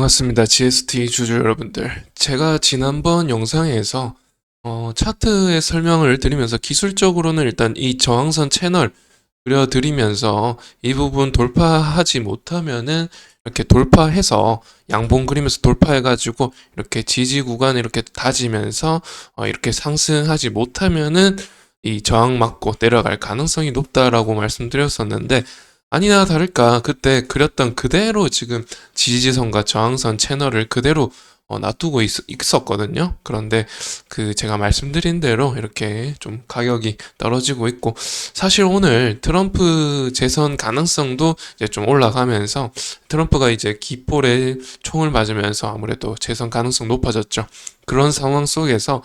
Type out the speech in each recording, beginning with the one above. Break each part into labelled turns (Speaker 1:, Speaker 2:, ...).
Speaker 1: 반갑습니다. GST 주주 여러분들. 제가 지난번 영상에서 차트의 설명을 드리면서 기술적으로는 일단 이 저항선 채널 그려드리면서 이 부분 돌파하지 못하면은 이렇게 돌파해서 양봉 그리면서 돌파해가지고 이렇게 지지 구간 이렇게 다지면서 이렇게 상승하지 못하면은 이 저항 맞고 내려갈 가능성이 높다라고 말씀드렸었는데 아니나 다를까 그때 그렸던 그대로 지금 지지선과 저항선 채널을 그대로 놔두고 있었거든요. 그런데 그 제가 말씀드린 대로 이렇게 좀 가격이 떨어지고 있고 사실 오늘 트럼프 재선 가능성도 이제 좀 올라가면서 트럼프가 이제 기볼에 총을 맞으면서 아무래도 재선 가능성 높아졌죠. 그런 상황 속에서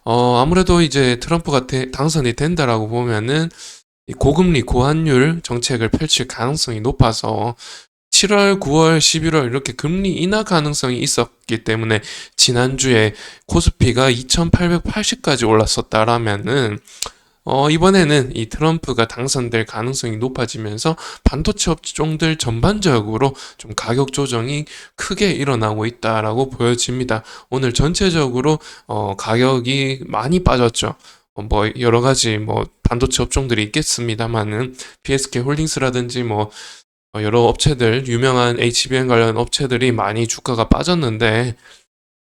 Speaker 1: 아무래도 이제 트럼프가 당선이 된다라고 보면은 이 고금리 고환율 정책을 펼칠 가능성이 높아서 7월, 9월, 11월 이렇게 금리 인하 가능성이 있었기 때문에 지난주에 코스피가 2880까지 올랐었다라면은 이번에는 이 트럼프가 당선될 가능성이 높아지면서 반도체 업종들 전반적으로 좀 가격 조정이 크게 일어나고 있다라고 보여집니다. 오늘 전체적으로 가격이 많이 빠졌죠. 뭐 여러 가지 뭐 반도체 업종들이 있겠습니다만은 PSK 홀딩스라든지 뭐 여러 업체들 유명한 HBM 관련 업체들이 많이 주가가 빠졌는데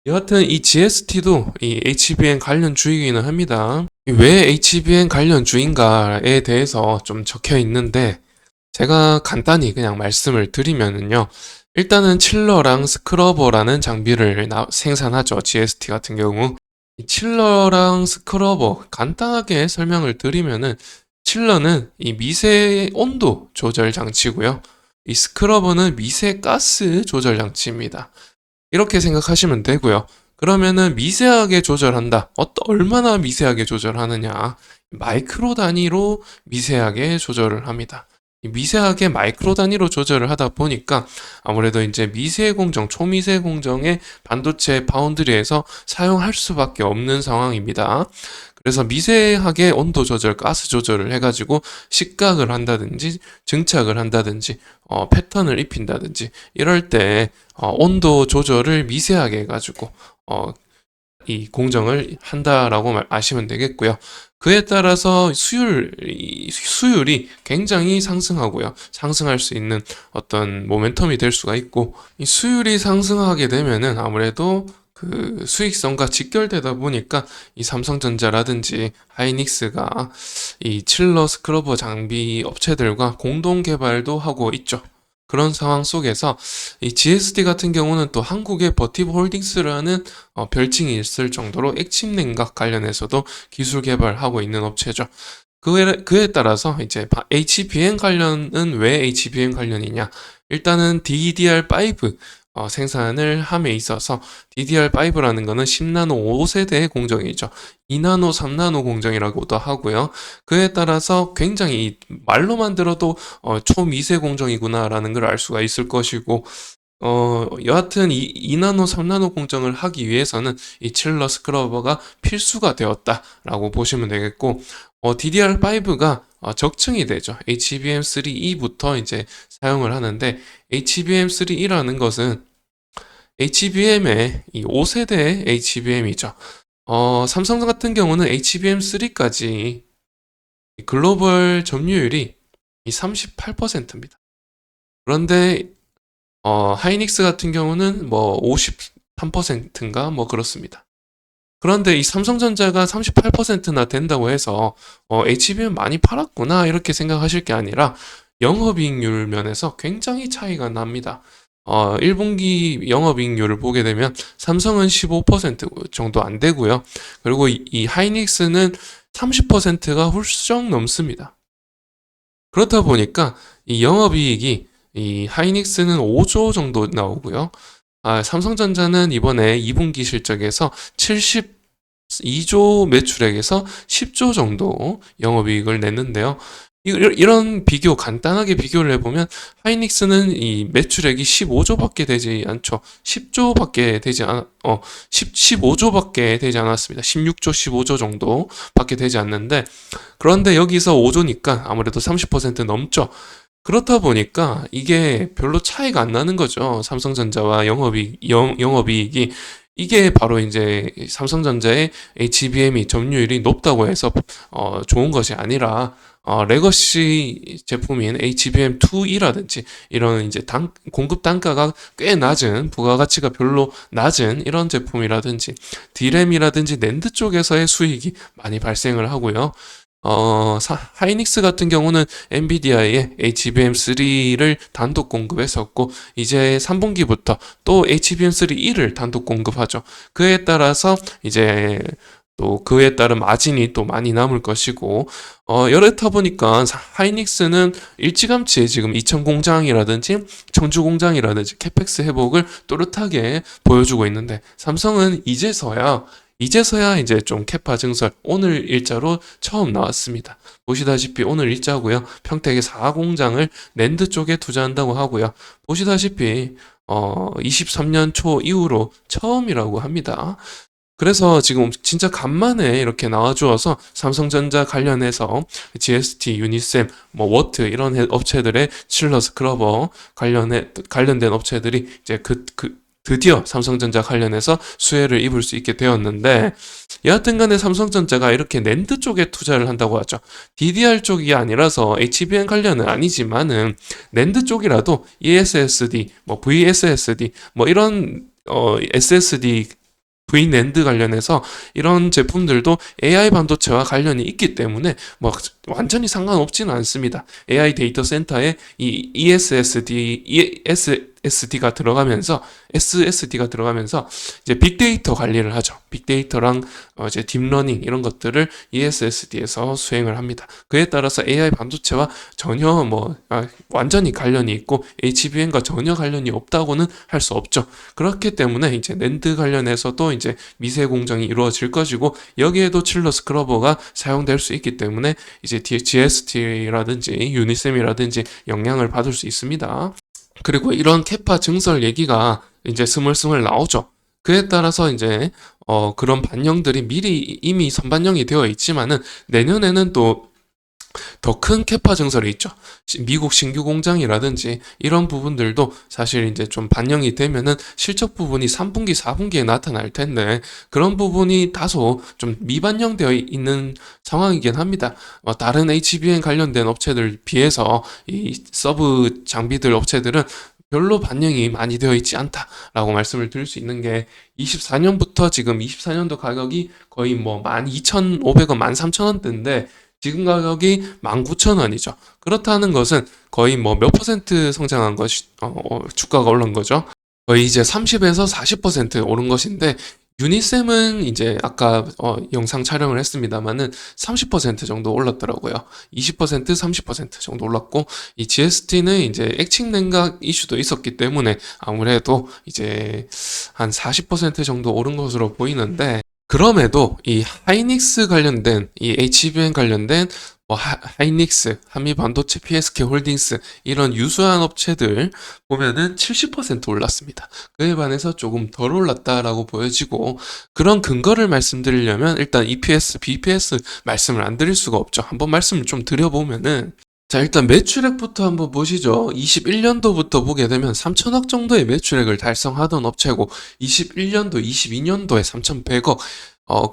Speaker 1: 여하튼 이 GST도 이 HBM 관련주이기는 합니다. 왜 HBM 관련주인가에 대해서 좀 적혀 있는데 제가 간단히 그냥 말씀을 드리면은요. 일단은 칠러랑 스크러버라는 장비를 생산하죠. GST 같은 경우. 이 칠러랑 스크러버 간단하게 설명을 드리면은 칠러는 이 미세 온도 조절 장치고요. 이 스크러버는 미세 가스 조절 장치입니다. 이렇게 생각하시면 되고요. 그러면은 미세하게 조절한다. 얼마나 미세하게 조절하느냐. 마이크로 단위로 미세하게 조절을 합니다. 미세하게 마이크로 단위로 조절을 하다 보니까 아무래도 이제 미세 공정, 초미세 공정의 반도체 파운드리에서 사용할 수밖에 없는 상황입니다. 그래서 미세하게 온도 조절, 가스 조절을 해가지고 식각을 한다든지 증착을 한다든지 패턴을 입힌다든지 이럴 때 온도 조절을 미세하게 해가지고 이 공정을 한다라고 아시면 되겠고요. 그에 따라서 수율이 굉장히 상승하고요. 상승할 수 있는 어떤 모멘텀이 될 수가 있고, 이 수율이 상승하게 되면은 아무래도 그 수익성과 직결되다 보니까 이 삼성전자라든지 하이닉스가 이 칠러 스크러버 장비 업체들과 공동 개발도 하고 있죠. 그런 상황 속에서 이 GSD 같은 경우는 또 한국의 버티브 홀딩스라는 별칭이 있을 정도로 액침 냉각 관련해서도 기술 개발하고 있는 업체죠. 그에 따라서 이제 HBM 관련은 왜 HBM 관련이냐? 일단은 DDR5 생산을 함에 있어서 DDR5라는 거는 10나노 5세대 공정이죠. 2나노, 3나노 공정이라고도 하고요. 그에 따라서 굉장히 말로만 들어도 초미세 공정이구나라는 걸 알 수가 있을 것이고 여하튼 2나노, 3나노 공정을 하기 위해서는 이 칠러 스크러버가 필수가 되었다라고 보시면 되겠고 DDR5가 적층이 되죠. HBM3E부터 이제 사용을 하는데 HBM3E라는 것은 HBM의 이 5세대 HBM이죠. 삼성 같은 경우는 HBM3까지 글로벌 점유율이 이 38%입니다. 그런데 하이닉스 같은 경우는 뭐 53%인가 뭐 그렇습니다. 그런데 이 삼성전자가 38%나 된다고 해서 HBM 많이 팔았구나 이렇게 생각하실 게 아니라 영업이익률 면에서 굉장히 차이가 납니다. 1분기 영업이익률을 보게 되면 삼성은 15% 정도 안 되고요. 그리고 이 하이닉스는 30%가 훌쩍 넘습니다. 그렇다 보니까 이 영업이익이 이 하이닉스는 5조 정도 나오고요. 삼성전자는 이번에 2분기 실적에서 72조 매출액에서 10조 정도 영업이익을 냈는데요. 이런 비교, 간단하게 비교를 해보면 하이닉스는 이 매출액이 15조밖에 되지 않죠. 10조밖에 되지 15조밖에 되지 않았습니다. 16조, 15조 정도밖에 되지 않는데 그런데 여기서 5조니까 아무래도 30% 넘죠. 그렇다 보니까 이게 별로 차이가 안 나는 거죠. 삼성전자와 영업이익이. 이게 바로 이제 삼성전자의 HBM이 점유율이 높다고 해서 좋은 것이 아니라 레거시 제품인 HBM2E라든지 이런 이제 공급 단가가 꽤 낮은, 부가가치가 별로 낮은 이런 제품이라든지 D램이라든지 낸드 쪽에서의 수익이 많이 발생을 하고요. 하이닉스 같은 경우는 엔비디아의 HBM3를 단독 공급했었고, 이제 3분기부터 또 HBM3E를 단독 공급하죠. 그에 따라서 이제 또 그에 따른 마진이 또 많이 남을 것이고, 이렇다 보니까 하이닉스는 일찌감치 지금 이천 공장이라든지 청주 공장이라든지 캐펙스 회복을 또렷하게 보여주고 있는데, 삼성은 이제서야 이제 좀 캐파 증설 오늘 일자로 처음 나왔습니다. 보시다시피 오늘 일자고요. 평택의 4공장을 낸드 쪽에 투자한다고 하고요. 보시다시피 23년 초 이후로 처음이라고 합니다. 그래서 지금 진짜 간만에 이렇게 나와주어서 삼성전자 관련해서 GST, 유니셈, 뭐 워트 이런 업체들의 칠러스 클러버 관련된 업체들이 이제 드디어 삼성전자 관련해서 수혜를 입을 수 있게 되었는데, 여하튼 간에 삼성전자가 이렇게 낸드 쪽에 투자를 한다고 하죠. DDR 쪽이 아니라서 HBM 관련은 아니지만은 낸드 쪽이라도 ESSD, 뭐 VSSD, 뭐 이런 SSD V낸드 관련해서 이런 제품들도 AI 반도체와 관련이 있기 때문에 뭐 완전히 상관없지는 않습니다. AI 데이터 센터에 이 SSD가 들어가면서 이제 빅데이터 관리를 하죠. 빅데이터랑 이제 딥러닝 이런 것들을 ESSD에서 수행을 합니다. 그에 따라서 AI 반도체와 전혀 완전히 관련이 있고 HBM과 전혀 관련이 없다고는 할 수 없죠. 그렇기 때문에 이제 낸드 관련해서도 이제 미세 공정이 이루어질 것이고, 여기에도 칠러 스크러버가 사용될 수 있기 때문에 이제 GST라든지 유니셈이라든지 영향을 받을 수 있습니다. 그리고 이런 캐파 증설 얘기가 이제 스물스물 나오죠. 그에 따라서 이제 그런 반영들이 미리 이미 선반영이 되어 있지만은 내년에는 또 더 큰 캐파 증설이 있죠. 미국 신규 공장이라든지 이런 부분들도 사실 이제 좀 반영이 되면은 실적 부분이 3분기, 4분기에 나타날 텐데, 그런 부분이 다소 좀 미반영되어 있는 상황이긴 합니다. 다른 HBM 관련된 업체들 비해서 이 서브 장비들 업체들은 별로 반영이 많이 되어 있지 않다라고 말씀을 드릴 수 있는 게, 24년부터 지금 24년도 가격이 거의 뭐 12,500원, 13,000원대인데 지금 가격이 19,000원이죠. 그렇다는 것은 거의 뭐 몇 퍼센트 성장한 것이, 주가가 오른 거죠. 거의 이제 30에서 40% 오른 것인데, 유니셈은 이제 아까 영상 촬영을 했습니다만은 30% 정도 올랐더라고요. 20%, 30% 정도 올랐고, 이 GST는 이제 액칭 냉각 이슈도 있었기 때문에 아무래도 이제 한 40% 정도 오른 것으로 보이는데, 그럼에도 이 하이닉스 관련된 이 HBM 관련된 하이닉스, 한미반도체, PSK 홀딩스 이런 유수한 업체들 보면은 70% 올랐습니다. 그에 반해서 조금 덜 올랐다라고 보여지고, 그런 근거를 말씀드리려면 일단 EPS, BPS 말씀을 안 드릴 수가 없죠. 한번 말씀을 좀 드려보면은, 자, 일단 매출액부터 한번 보시죠. 21년도부터 보게 되면 3천억 정도의 매출액을 달성하던 업체고, 21년도, 22년도에 3,100억,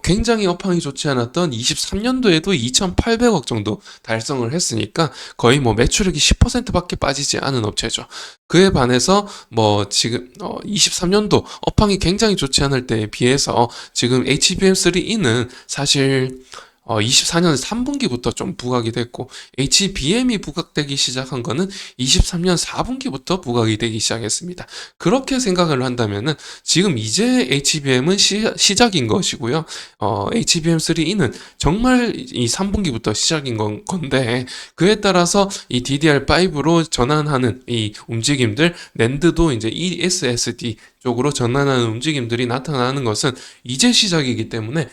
Speaker 1: 굉장히 업황이 좋지 않았던 23년도에도 2,800억 정도 달성을 했으니까 거의 뭐 매출액이 10%밖에 빠지지 않은 업체죠. 그에 반해서 뭐 지금 23년도 업황이 굉장히 좋지 않을 때에 비해서 지금 HBM3E는 사실 24년 3분기부터 좀 부각이 됐고, HBM이 부각되기 시작한 거는 23년 4분기부터 부각이 되기 시작했습니다. 그렇게 생각을 한다면은 지금 이제 HBM은 시작인 것이고요. HBM3E는 정말 이 3분기부터 시작인 건데, 그에 따라서 이 DDR5로 전환하는 이 움직임들, 낸드도 이제 ESSD 쪽으로 전환하는 움직임들이 나타나는 것은 이제 시작이기 때문에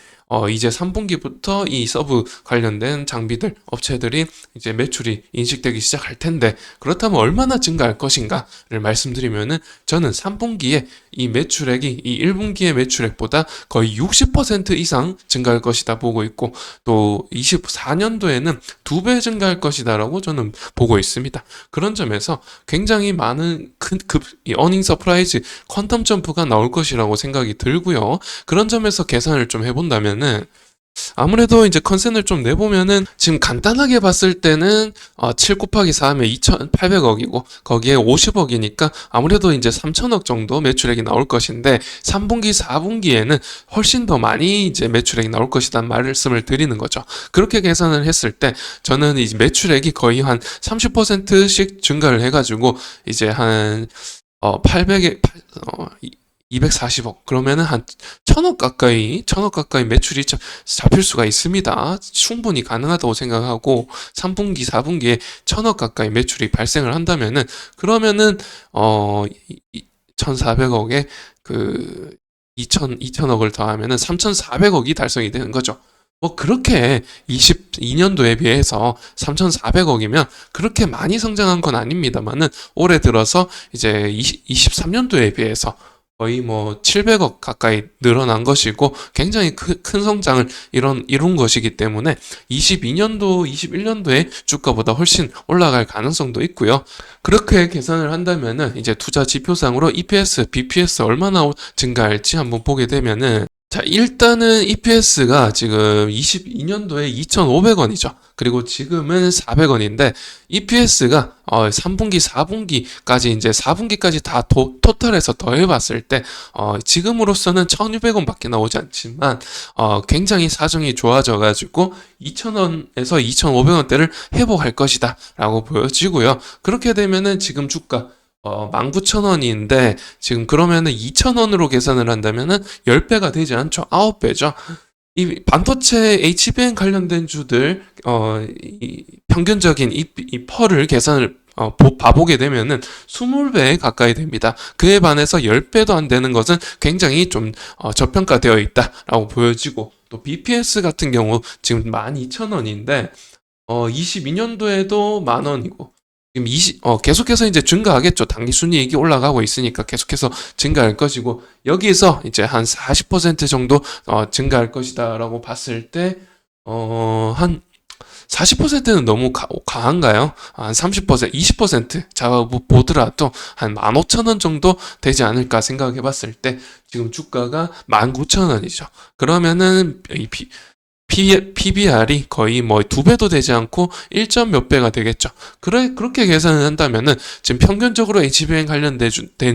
Speaker 1: 이제 3분기부터 이 서브 관련된 장비들, 업체들이 이제 매출이 인식되기 시작할 텐데, 그렇다면 얼마나 증가할 것인가를 말씀드리면은, 저는 3분기에 이 매출액이 이 1분기의 매출액보다 거의 60% 이상 증가할 것이다 보고 있고, 또 24년도에는 2배 증가할 것이다라고 저는 보고 있습니다. 그런 점에서 굉장히 많은 이 어닝 서프라이즈 퀀텀 점프가 나올 것이라고 생각이 들고요. 그런 점에서 계산을 좀 해본다면은, 아무래도 이제 컨센을 좀 내보면은, 지금 간단하게 봤을 때는 7 곱하기 4 하면 2,800억이고 거기에 50억이니까 아무래도 이제 3천억 정도 매출액이 나올 것인데, 3분기 4분기에는 훨씬 더 많이 이제 매출액이 나올 것이란 말씀을 드리는 거죠. 그렇게 계산을 했을 때 저는 이 매출액이 거의 한 30%씩 증가를 해가지고 이제 한 800에 240억, 그러면은 한 1,000억 가까이 매출이 잡힐 수가 있습니다. 충분히 가능하다고 생각하고, 3분기 4분기에 1,000억 가까이 매출이 발생을 한다면은, 그러면은 1,400억에 그 2,000억을 더하면은 3,400억이 달성이 되는 거죠. 뭐 그렇게 22년도에 비해서 3,400억이면 그렇게 많이 성장한 건 아닙니다만은, 올해 들어서 이제 23년도에 비해서 거의 뭐 700억 가까이 늘어난 것이고, 굉장히 큰 성장을 이룬 것이기 때문에 22년도, 21년도에 주가보다 훨씬 올라갈 가능성도 있고요. 그렇게 계산을 한다면은 이제 투자 지표상으로 EPS, BPS 얼마나 증가할지 한번 보게 되면은, 자, 일단은 EPS가 지금 22년도에 2,500원이죠. 그리고 지금은 400원인데, EPS가 3분기, 4분기까지 이제 4분기까지 다 토탈해서 더해봤을 때 지금으로서는 1,200원밖에 나오지 않지만 굉장히 사정이 좋아져가지고 2,000원에서 2,500원대를 회복할 것이다 라고 보여지고요. 그렇게 되면은 지금 주가 19,000원인데, 지금 그러면은 2,000원으로 계산을 한다면은 10배가 되지 않죠. 9배죠. 이 반도체 HBM 관련된 주들, 이 평균적인 이 펄을 계산을 봐보게 되면은 20배 가까이 됩니다. 그에 반해서 10배도 안 되는 것은 굉장히 좀 저평가되어 있다라고 보여지고, 또 BPS 같은 경우 지금 12,000원인데 22년도에도 10,000원이고, 지금 계속해서 이제 증가하겠죠. 당기 순이익이 올라가고 있으니까 계속해서 증가할 것이고, 여기서 이제 한 40% 정도 증가할 것이다라고 봤을 때, 한 40%는 너무 과한가요? 한 30%, 20% 잡아보더라도 한 15,000원 정도 되지 않을까 생각해 봤을 때, 지금 주가가 19,000원이죠. 그러면은 PBR이 거의 뭐 2배도 되지 않고 1점 몇 배가 되겠죠. 그렇게 계산을 한다면은 지금 평균적으로 HBM 관련된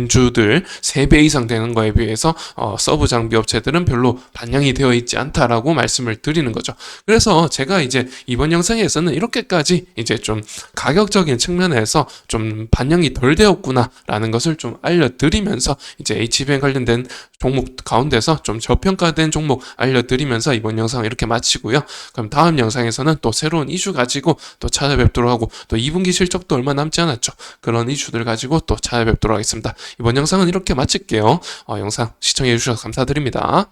Speaker 1: 주들 3배 이상 되는 거에 비해서 서브 장비 업체들은 별로 반영이 되어 있지 않다라고 말씀을 드리는 거죠. 그래서 제가 이제 이번 영상에서는 이렇게까지 이제 좀 가격적인 측면에서 좀 반영이 덜 되었구나라는 것을 좀 알려드리면서, 이제 HBM 관련된 종목 가운데서 좀 저평가된 종목 알려드리면서 이번 영상을 이렇게 마치고요. 그럼 다음 영상에서는 또 새로운 이슈 가지고 또 찾아뵙도록 하고, 또 2분기 실적도 얼마 남지 않았죠. 그런 이슈들 가지고 또 찾아뵙도록 하겠습니다. 이번 영상은 이렇게 마칠게요. 영상 시청해 주셔서 감사드립니다.